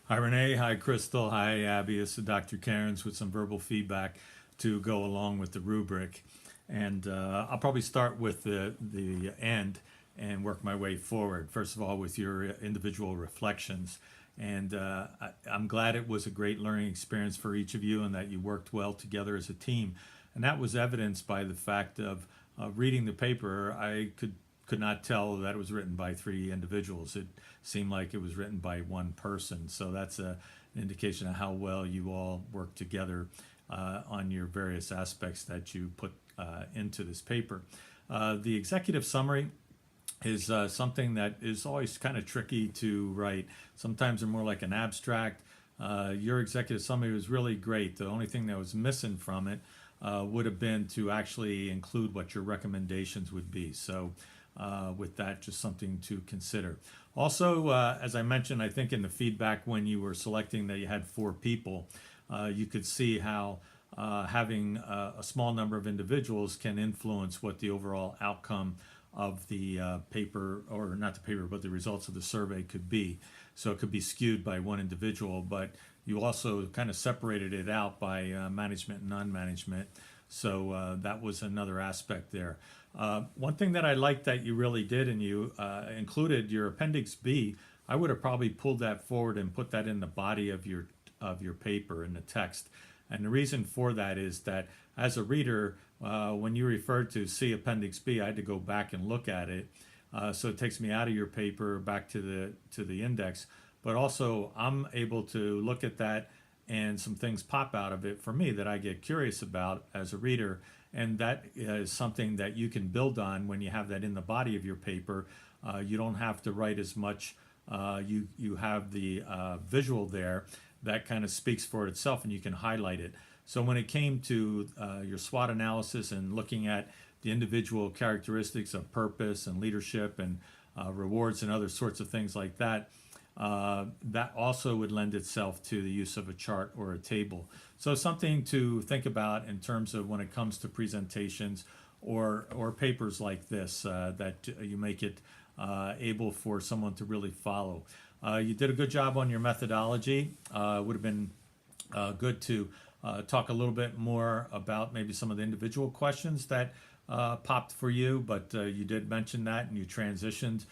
Hi, Renee. Hi, Crystal. Hi, Abby. This is Dr. Cairns with some verbal feedback to go along with the rubric. And I'll probably start with the end and work my way forward. First of all, with your individual reflections. And I'm glad it was a great learning experience for each of you and that you worked well together as a team. And that was evidenced by the fact of reading the paper. I could not tell that it was written by three individuals. It seemed like it was written by one person. So that's an indication of how well you all work together on your various aspects that you put into this paper. The executive summary is something that is always kind of tricky to write. Sometimes they're more like an abstract. Your executive summary was really great. The only thing that was missing from it would have been to actually include what your recommendations would be. So with that, just something to consider. Also, as I mentioned, I think in the feedback when you were selecting that you had four people, you could see how having a small number of individuals can influence what the overall outcome of the paper, or not the paper, but the results of the survey could be. So it could be skewed by one individual, but you also kind of separated it out by management and non-management. So that was another aspect there. One thing that I liked that you really did, and you included your Appendix B. I would have probably pulled that forward and put that in the body of your paper in the text. And the reason for that is that as a reader, when you referred to see Appendix B, I had to go back and look at it. So it takes me out of your paper back to the index. But also, I'm able to look at that and some things pop out of it for me that I get curious about as a reader. And that is something that you can build on when you have that in the body of your paper. You don't have to write as much. You have the visual there that kind of speaks for itself, and you can highlight it. So when it came to your SWOT analysis and looking at the individual characteristics of purpose and leadership and rewards and other sorts of things like that, that also would lend itself to the use of a chart or a table. So something to think about in terms of when it comes to presentations or papers like this, that you make it able for someone to really follow. You did a good job on your methodology. It would have been good to talk a little bit more about maybe some of the individual questions that popped for you, but you did mention that, and you transitioned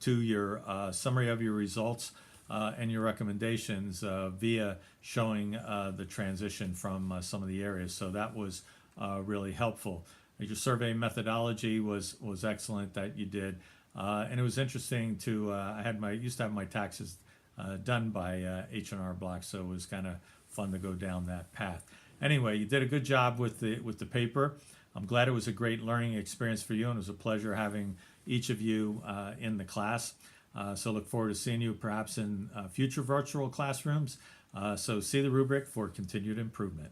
to your summary of your results and your recommendations via showing the transition from some of the areas. So that was really helpful. Your survey methodology was excellent that you did. And it was interesting to I used to have my taxes done by H&R Block, so it was kind of fun to go down that path. Anyway, you did a good job with the paper. I'm glad it was a great learning experience for you, and it was a pleasure having each of you in the class. So look forward to seeing you perhaps in future virtual classrooms. So see the rubric for continued improvement.